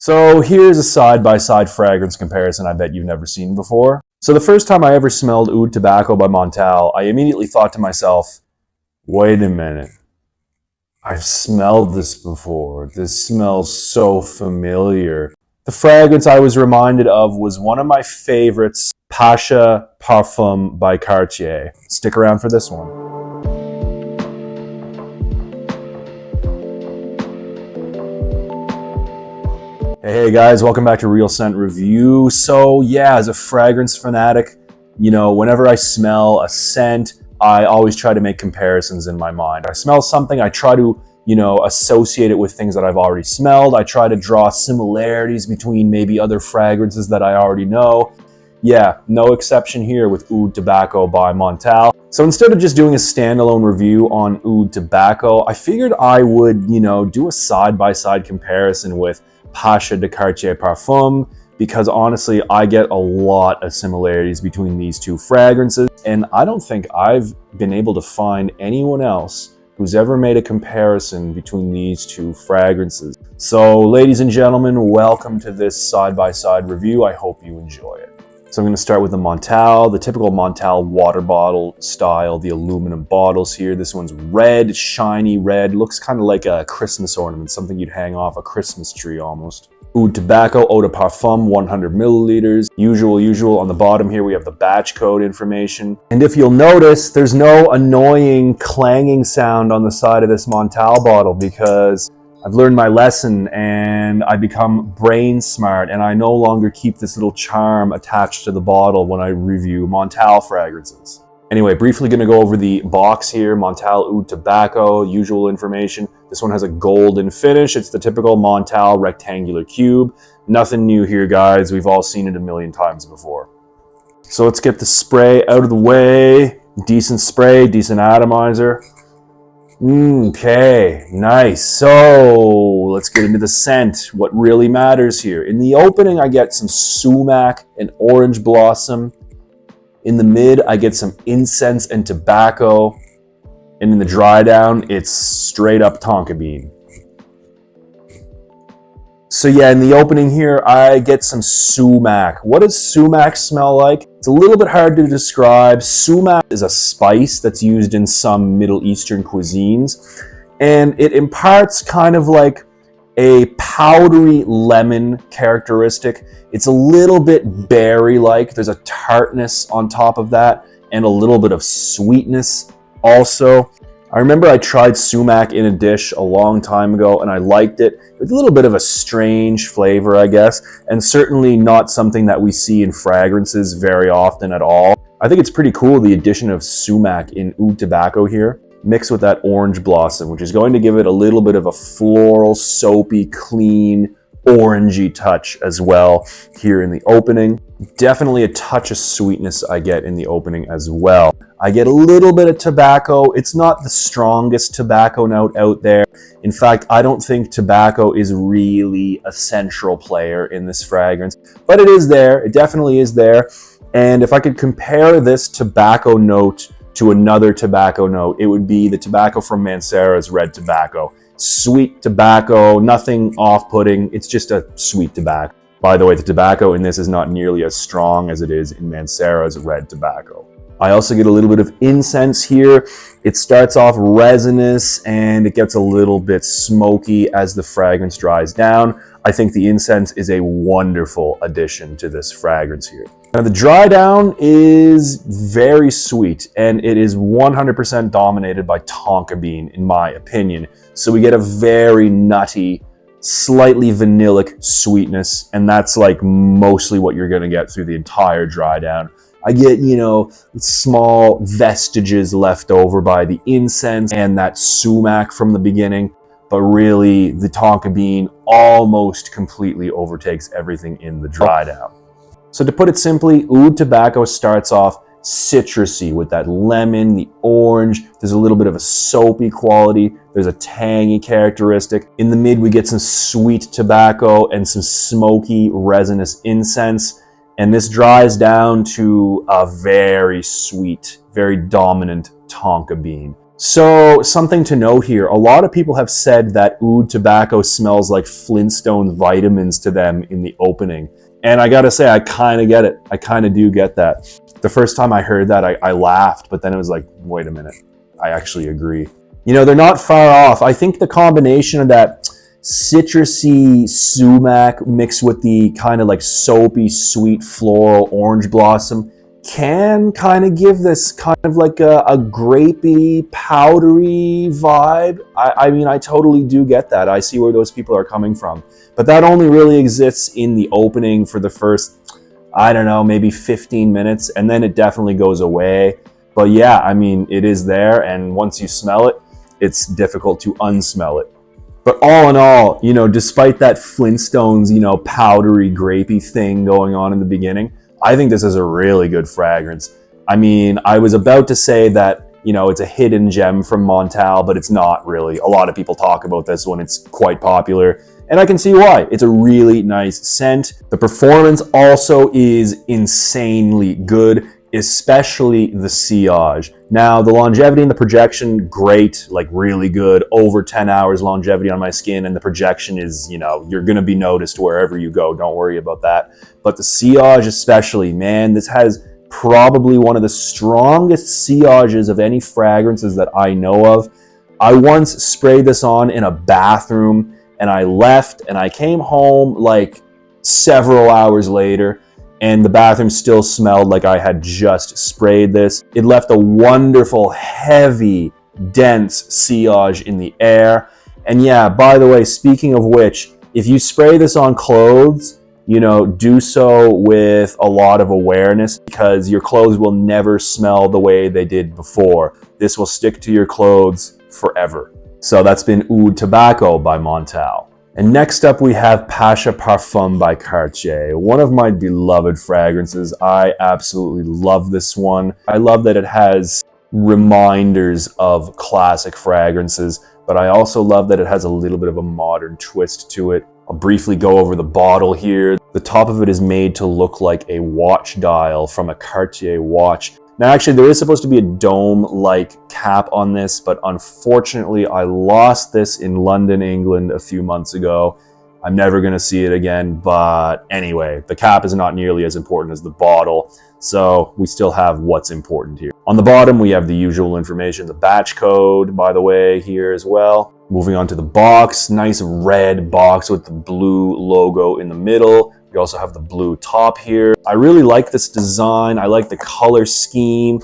So here's a side-by-side fragrance comparison I bet you've never seen before. So the first time I ever smelled Oud Tobacco by Montale, I immediately thought to myself, wait a minute, I've smelled this before. This smells so familiar. The fragrance I was reminded of was one of my favorites, Pasha Parfum by Cartier. Stick around for this one. Hey guys, welcome back to Real Scent Review. So yeah, as a fragrance fanatic, whenever I smell a scent, I always try to make comparisons in my mind. I smell something, I try to, associate it with things that I've already smelled. I try to draw similarities between maybe other fragrances that I already know. Yeah, no exception here with Oud Tobacco by Montale. So instead of just doing a standalone review on Oud Tobacco, I figured I would, do a side-by-side comparison with Pasha de Cartier Parfum, because honestly, I get a lot of similarities between these two fragrances, and I don't think I've been able to find anyone else who's ever made a comparison between these two fragrances. So, ladies and gentlemen, welcome to this side-by-side review. I hope you enjoy it. So I'm going to start with the Montale, the typical Montale water bottle style, the aluminum bottles here. This one's red, shiny red, looks kind of like a Christmas ornament, something you'd hang off a Christmas tree almost. Oud Tobacco Eau de Parfum, 100 milliliters. Usual. On the bottom here, we have the batch code information. And if you'll notice, there's no annoying clanging sound on the side of this Montale bottle because I've learned my lesson and I become brain smart and I no longer keep this little charm attached to the bottle when I review Montale fragrances. Anyway, briefly going to go over the box here. Montale Oud Tobacco, usual information. This one has a golden finish. It's the typical Montale rectangular cube. Nothing new here, guys. We've all seen it a million times before. So let's get the spray out of the way. Decent spray, decent atomizer. Okay, nice. So let's get into the scent. What really matters here. In the opening, I get some sumac and orange blossom. In the mid, I get some incense and tobacco. And in the dry down, it's straight up tonka bean. So yeah, in the opening here, I get some sumac. What does sumac smell like? It's a little bit hard to describe. Sumac is a spice that's used in some Middle Eastern cuisines, and it imparts kind of like a powdery lemon characteristic. It's a little bit berry-like. There's a tartness on top of that, and a little bit of sweetness also. I remember I tried sumac in a dish a long time ago and I liked it. It's a little bit of a strange flavor, I guess, and certainly not something that we see in fragrances very often at all. I think it's pretty cool, the addition of sumac in Oud Tobacco here, mixed with that orange blossom, which is going to give it a little bit of a floral, soapy, clean, orangey touch as well here in the opening. Definitely a touch of sweetness I get in the opening as well. I get a little bit of tobacco. It's not the strongest tobacco note out there. In fact, I don't think tobacco is really a central player in this fragrance, but it is there. It definitely is there. And if I could compare this tobacco note to another tobacco note, it would be the tobacco from Mancera's red tobacco. Sweet tobacco, nothing off-putting. It's just a sweet tobacco. By the way, the tobacco in this is not nearly as strong as it is in Mancera's red tobacco. I also get a little bit of incense here. It starts off resinous and it gets a little bit smoky as the fragrance dries down. I think the incense is a wonderful addition to this fragrance here. Now the dry down is very sweet and it is 100% dominated by tonka bean in my opinion. So we get a very nutty, slightly vanillic sweetness, and that's like mostly what you're gonna get through the entire dry down. I get, small vestiges left over by the incense and that sumac from the beginning, but really the tonka bean almost completely overtakes everything in the dry down. So to put it simply, Oud Tobacco starts off citrusy with that lemon, the orange. There's a little bit of a soapy quality. There's a tangy characteristic. In the mid, we get some sweet tobacco and some smoky resinous incense. And this dries down to a very sweet, very dominant tonka bean. So something to note here, a lot of people have said that Oud Tobacco smells like Flintstone vitamins to them in the opening. And I gotta say, I kind of get it. I kind of do get that. The first time I heard that, I laughed, but then it was like, wait a minute, I actually agree. You know, they're not far off. I think the combination of that citrusy sumac mixed with the kind of like soapy, sweet floral orange blossom can kind of give this kind of like a grapey, powdery vibe. I mean, I totally do get that. I see where those people are coming from. But that only really exists in the opening for the first, I don't know, maybe 15 minutes, and then it definitely goes away. But yeah, I mean, it is there, and once you smell it, it's difficult to unsmell it. But all in all, you know, despite that Flintstones, you know, powdery, grapey thing going on in the beginning, I think this is a really good fragrance. I mean, I was about to say that, you know, it's a hidden gem from Montale, but it's not really. A lot of people talk about this one. It's quite popular, and I can see why. It's a really nice scent. The performance also is insanely good, especially the sillage. Now, the longevity and the projection, great, like really good, over 10 hours longevity on my skin, and the projection is, you know, you're gonna be noticed wherever you go, don't worry about that. But the sillage especially, man, this has probably one of the strongest sillages of any fragrances that I know of. I once sprayed this on in a bathroom, and I left, and I came home like several hours later, and the bathroom still smelled like I had just sprayed this. It left a wonderful, heavy, dense sillage in the air. And yeah, by the way, speaking of which, if you spray this on clothes, you know, do so with a lot of awareness, because your clothes will never smell the way they did before. This will stick to your clothes forever. So that's been Oud Tobacco by Montale. And next up we have Pasha Parfum by Cartier, one of my beloved fragrances. I absolutely love this one. I love that it has reminders of classic fragrances, but I also love that it has a little bit of a modern twist to it. I'll briefly go over the bottle here. The top of it is made to look like a watch dial from a Cartier watch. Now, actually, there is supposed to be a dome-like cap on this, but unfortunately, I lost this in London, England a few months ago. I'm never going to see it again, but anyway, the cap is not nearly as important as the bottle, so we still have what's important here. On the bottom, we have the usual information, the batch code, by the way, here as well. Moving on to the box, nice red box with the blue logo in the middle. We also have the blue top here. I really like this design. I like the color scheme.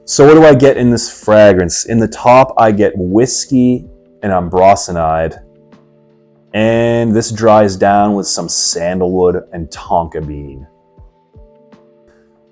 So what do I get in this fragrance? In the top, I get whiskey and ambrosinide. And this dries down with some sandalwood and tonka bean.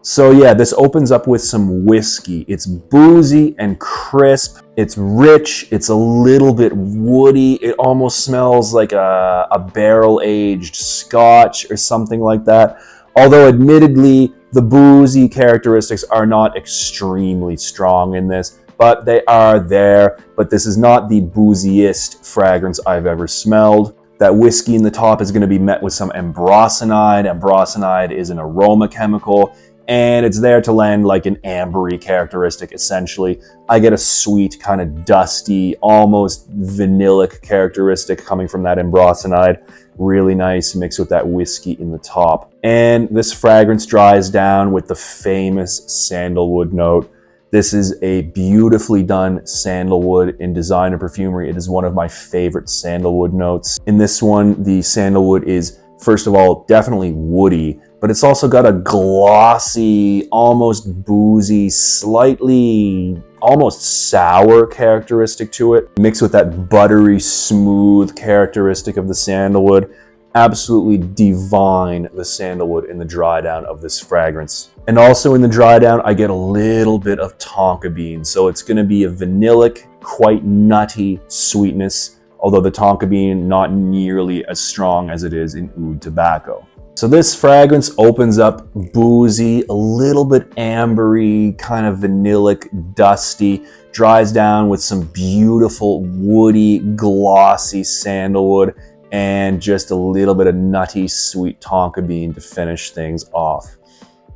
So yeah, this opens up with some whiskey. It's boozy and crisp. It's rich. It's a little bit woody. It almost smells like a barrel-aged scotch or something like that. Although admittedly, the boozy characteristics are not extremely strong in this, but they are there. But this is not the booziest fragrance I've ever smelled. That whiskey in the top is going to be met with some ambrosinide. Ambrosinide is an aroma chemical, and it's there to lend like an ambery characteristic, essentially. I get a sweet, kind of dusty, almost vanillic characteristic coming from that ambrosinide. Really nice, mixed with that whiskey in the top. And this fragrance dries down with the famous sandalwood note. This is a beautifully done sandalwood in designer perfumery. It is one of my favorite sandalwood notes. In this one, the sandalwood is, first of all, definitely woody, but it's also got a glossy, almost boozy, slightly almost sour characteristic to it, mixed with that buttery, smooth characteristic of the sandalwood. Absolutely divine, the sandalwood in the dry down of this fragrance. And also in the dry down, I get a little bit of tonka bean. So it's going to be a vanillic, quite nutty sweetness, although the tonka bean not nearly as strong as it is in Oud Tobacco. So this fragrance opens up boozy, a little bit ambery, kind of vanillic, dusty, dries down with some beautiful, woody, glossy sandalwood, and just a little bit of nutty, sweet tonka bean to finish things off.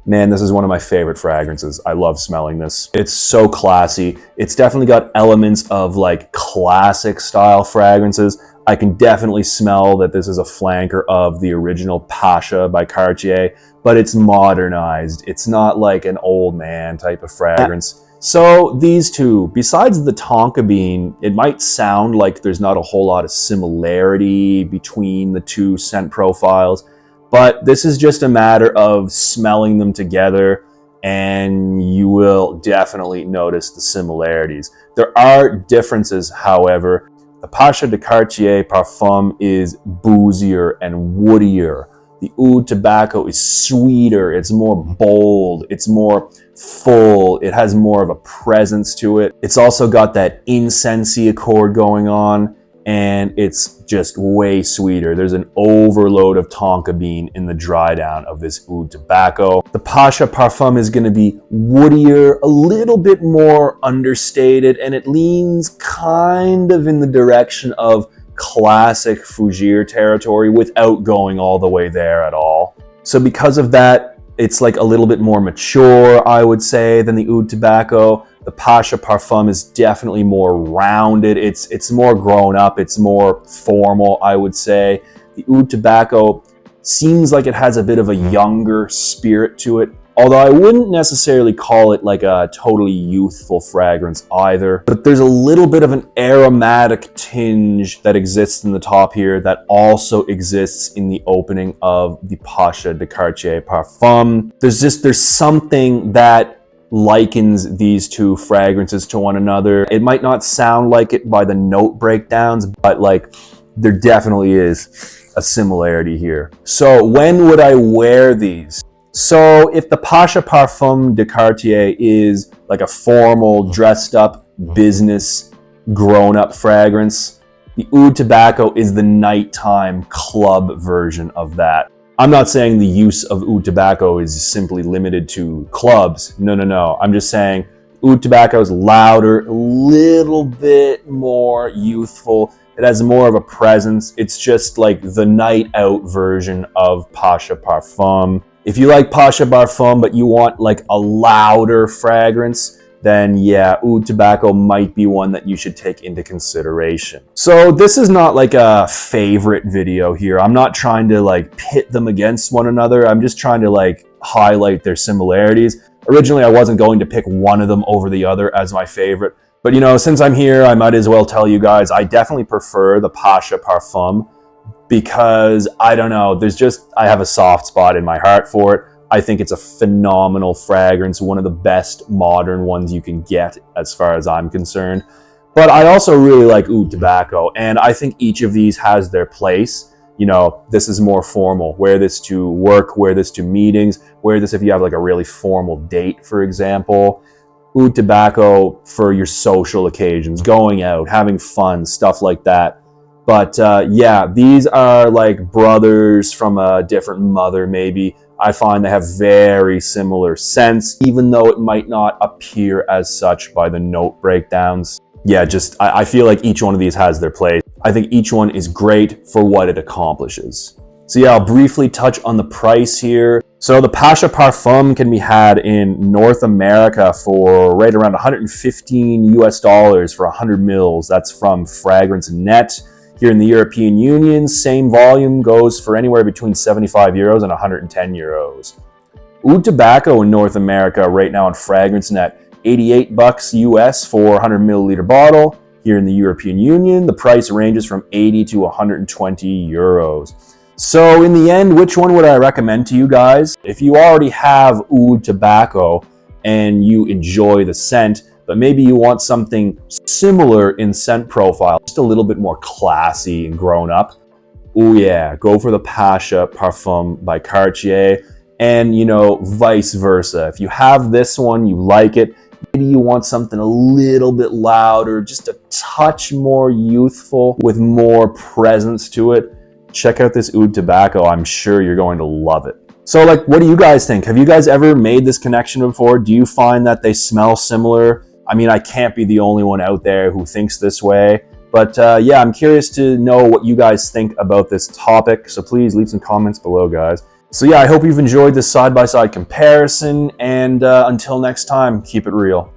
Man, this is one of my favorite fragrances. I love smelling this. It's so classy. It's definitely got elements of like classic style fragrances. I can definitely smell that this is a flanker of the original Pasha by Cartier, but it's modernized. It's not like an old man type of fragrance. So these two, besides the tonka bean, it might sound like there's not a whole lot of similarity between the two scent profiles, but this is just a matter of smelling them together and you will definitely notice the similarities. There are differences, however. The Pasha de Cartier Parfum is boozier and woodier. The Oud Tobacco is sweeter, it's more bold, it's more full, it has more of a presence to it. It's also got that incensey accord going on, and it's just way sweeter. There's an overload of tonka bean in the dry down of this Oud Tobacco. The Pasha Parfum is going to be woodier, a little bit more understated, and it leans kind of in the direction of classic Fougere territory without going all the way there at all. So because of that, it's like a little bit more mature, I would say, than the Oud Tobacco. The Pasha Parfum is definitely more rounded. It's more grown up. It's more formal, I would say. The Oud Tobacco seems like it has a bit of a younger spirit to it, although I wouldn't necessarily call it like a totally youthful fragrance either. But there's a little bit of an aromatic tinge that exists in the top here that also exists in the opening of the Pasha de Cartier Parfum. There's something that likens these two fragrances to one another. It might not sound like it by the note breakdowns, but like there definitely is a similarity here. So when would I wear these? So if the Pasha Parfum de Cartier is like a formal, dressed up, business, grown up fragrance, the Oud Tobacco is the nighttime club version of that. I'm not saying the use of Oud Tobacco is simply limited to clubs. No. I'm just saying Oud Tobacco is louder, a little bit more youthful. It has more of a presence. It's just like the night out version of Pasha Parfum. If you like Pasha Parfum, but you want like a louder fragrance, then yeah, Oud Tobacco might be one that you should take into consideration. So this is not like a favorite video here. I'm not trying to like pit them against one another. I'm just trying to like highlight their similarities. Originally, I wasn't going to pick one of them over the other as my favorite, but you know, since I'm here, I might as well tell you guys, I definitely prefer the Pasha Parfum because I don't know, I have a soft spot in my heart for it. I think it's a phenomenal fragrance, one of the best modern ones you can get as far as I'm concerned. But I also really like Oud Tobacco, and I think each of these has their place. You know, this is more formal. Wear this to work, wear this to meetings, wear this if you have like a really formal date, for example. Oud Tobacco for your social occasions, going out, having fun, stuff like that. But yeah, these are like brothers from a different mother, maybe. I find they have very similar scents, even though it might not appear as such by the note breakdowns. Yeah, I feel like each one of these has their place. I think each one is great for what it accomplishes. So yeah, I'll briefly touch on the price here. So the Pasha Parfum can be had in North America for right around 115 US dollars for 100 mils. That's from Fragrance Net. Here in the European Union, same volume goes for anywhere between 75 euros and 110 euros. Oud Tobacco in North America right now on Fragrance Net, 88 bucks US for 100 milliliter bottle. Here in the European Union, the price ranges from 80 to 120 euros. So in the end, which one would I recommend to you guys? If you already have Oud Tobacco and you enjoy the scent, but maybe you want something similar in scent profile, just a little bit more classy and grown up, oh yeah, go for the Pasha Parfum by Cartier, and you know, vice versa. If you have this one, you like it, maybe you want something a little bit louder, just a touch more youthful with more presence to it, check out this Oud Tobacco. I'm sure you're going to love it. So like, what do you guys think? Have you guys ever made this connection before? Do you find that they smell similar? I mean, I can't be the only one out there who thinks this way. But yeah, I'm curious to know what you guys think about this topic. So please leave some comments below, guys. So yeah, I hope you've enjoyed this side-by-side comparison, and until next time, keep it real.